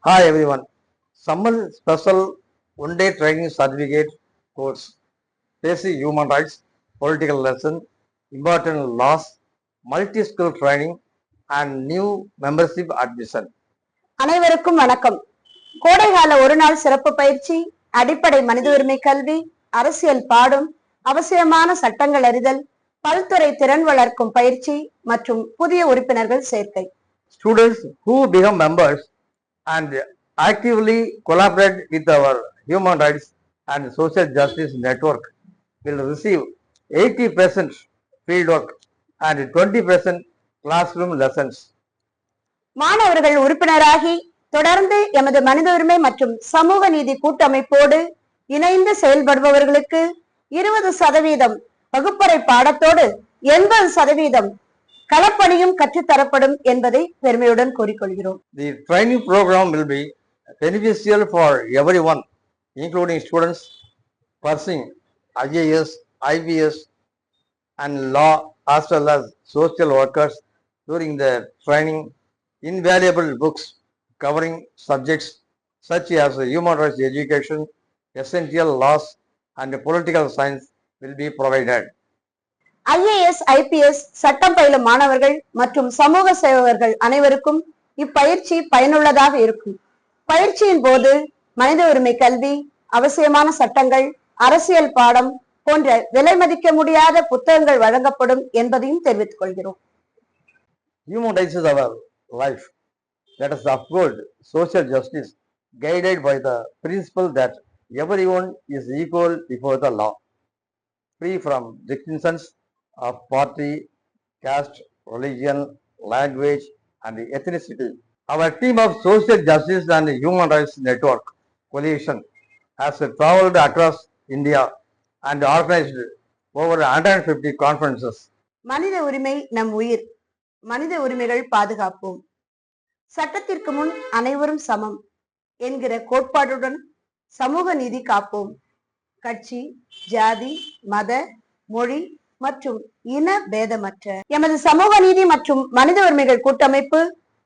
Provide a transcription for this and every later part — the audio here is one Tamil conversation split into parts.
Hi everyone. Summer special one-day training certificate course. Basic human rights, political lesson, important laws, multi-skill training, and new membership admission. அனைவருக்கும் வணக்கம். கோடைகால ஒரு நாள் சிறப்பு பயிற்சி, அடிப்படை மனித உரிமை கல்வி, அரசியல் பாடம், அவசியமான சட்டங்கள் அறிதல், பல்துறை திறன் வளர்க்கும் பயிற்சி மற்றும் புதிய உறுப்பினர்கள் சேர்க்கை. Students who become members and actively collaborate with our human rights and social justice network will receive 80% fieldwork and 20% classroom lessons. மாணவர்கள் உறுப்பினராகி தொடர்ந்து எமது மனித உரிமை மற்றும் சமூக நீதி கூட்டமைப்போடு இணைந்து செயல்படுபவர்களுக்கு 20% வகுப்பறை பாடத்தோடு 80% களப்பணியும் கற்றுத்தரப்படும் என்பதை பெருமையுடன் கூறிக்கொள்கிறோம். The training program will be beneficial for everyone, including students pursuing IAS, IPS, and law, as well as social workers. During the training, invaluable books covering subjects such as human rights education, essential laws, and political science will be provided. IAS, IPS சட்டம் பயிலும் மாணவர்கள் மற்றும் சமூக சேவகர்கள் அனைவருக்கும் இப்பயிற்சி பயனுள்ளதாக இருக்கும். பயிற்சியின் போது மனித உரிமை கல்வி, அவசியமான சட்டங்கள், அரசியல் பாடம் போன்ற விலை மதிக்க முடியாத புத்தகங்கள் வழங்கப்படும் என்பதையும் தெரிவித்துக் கொள்கிறோம். Human rights is our life. Let us uphold social justice guided by the principle that everyone is equal before the law, free from distinctions of party, caste, religion, language, and ethnicity. Our team of social justice and human rights network coalition has traveled across India and organized over 150 conferences. மனித உரிமை நம் உயிர். மனித உரிமைகள் பாதுகாப்போம். சட்டத்திற்கு முன் அனைவரும் சமம் என்கிற கோட்பாடுடன் சமூக நீதி காப்போம். கட்சி, ஜாதி, மத, மொழி மற்றும் இன பேதமற்ற எமது சமூக நீதி மற்றும் மனித உரிமைகள் கூட்டமைப்பு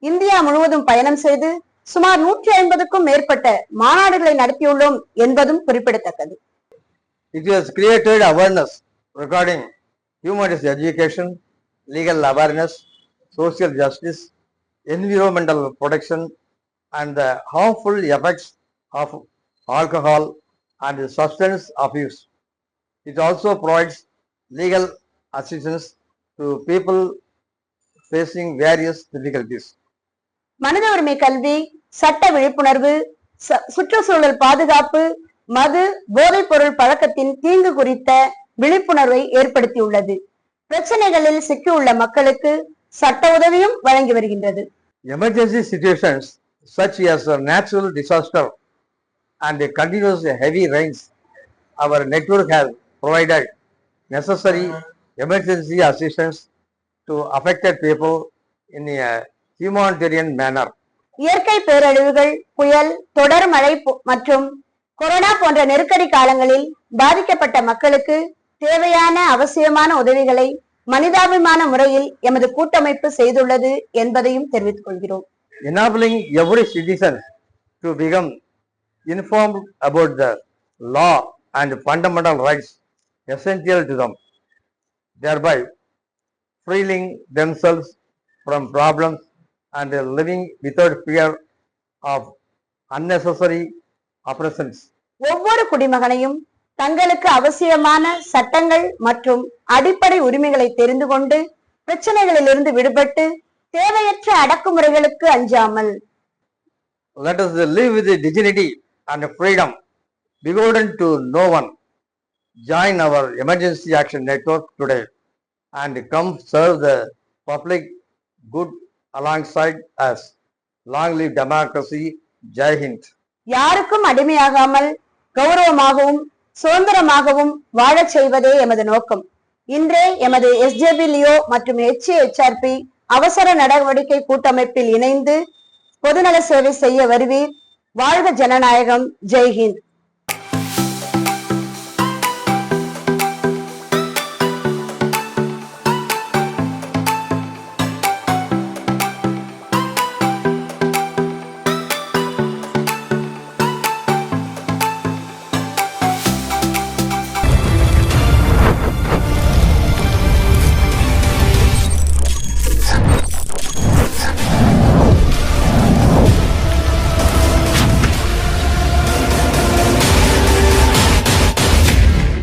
இந்தியா முழுவதும் பயணம் செய்து சுமார் 150க்கும் மேற்பட்ட மாநாடுகளை நடத்தியுள்ளோம் என்பதும் குறிப்பிடத்தக்கது. It has created awareness regarding human rights education, legal awareness, social justice, environmental protection, and the harmful effects of alcohol and substance abuse. It also provides legal assistance to people facing various difficulties. மனித உரிமை கல்வி, சட்ட விழிப்புணர்வு, சுற்றுச்சூழல் பாதுகாப்பு, மது, போதைப் பொருள் பழக்கத்தின் தீங்கு குறித்த விழிப்புணர்வை ஏற்படுத்தியுள்ளது. பிரச்சனைகளில் சிக்கியுள்ள மக்களுக்கு சட்ட உதவியும் வழங்கி வருகின்றது. Emergency situations such as a natural disaster and continuous heavy rains, our network has provided necessary emergency assistance to affected people in a humanitarian manner. இயற்கை பேரழிவுகள், புயல், தொடர் மழை மற்றும் கொரோனா போன்ற நெருக்கடி காலங்களில் பாதிக்கப்பட்ட மக்களுக்கு தேவையான அவசியமான உதவிகளை மனிதாபிமான முறையில் எமது கூட்டமைப்பு செய்துள்ளது என்பதையும் தெரிவித்துக் கொள்கிறோம். Enabling every citizen to become informed about the law and fundamental rights essential to them, thereby freeing themselves from problems and living without fear of unnecessary oppressions. ஒவ்வொரு குடிமகனையும் தங்களுக்கு அவசியமான சட்டங்கள் மற்றும் அடிப்படை உரிமைகளை தெரிந்து கொண்டு பிரச்சனைகளிலிருந்து விடுபட்டு தேவையற்ற அடக்குமுறைகளுக்கு அஞ்சாமல் Let us live with dignity and freedom, beholden to no one. Join our emergency action network today and come serve the public good alongside us. Long live democracy. Jai Hind. யாருக்கும் அடிமையாகாமல் கௌரவமாகவும் சுதந்திரமாகவும் வாழச் செய்வதே எமது நோக்கம். இன்றே எமது SJB-LEO மற்றும் HCHRP அவசர நடவடிக்கை கூட்டமைப்பில் இணைந்து பொதுநல சேவை செய்ய வருவீர். வாழ்க ஜனநாயகம். ஜெய் ஹிந்த்.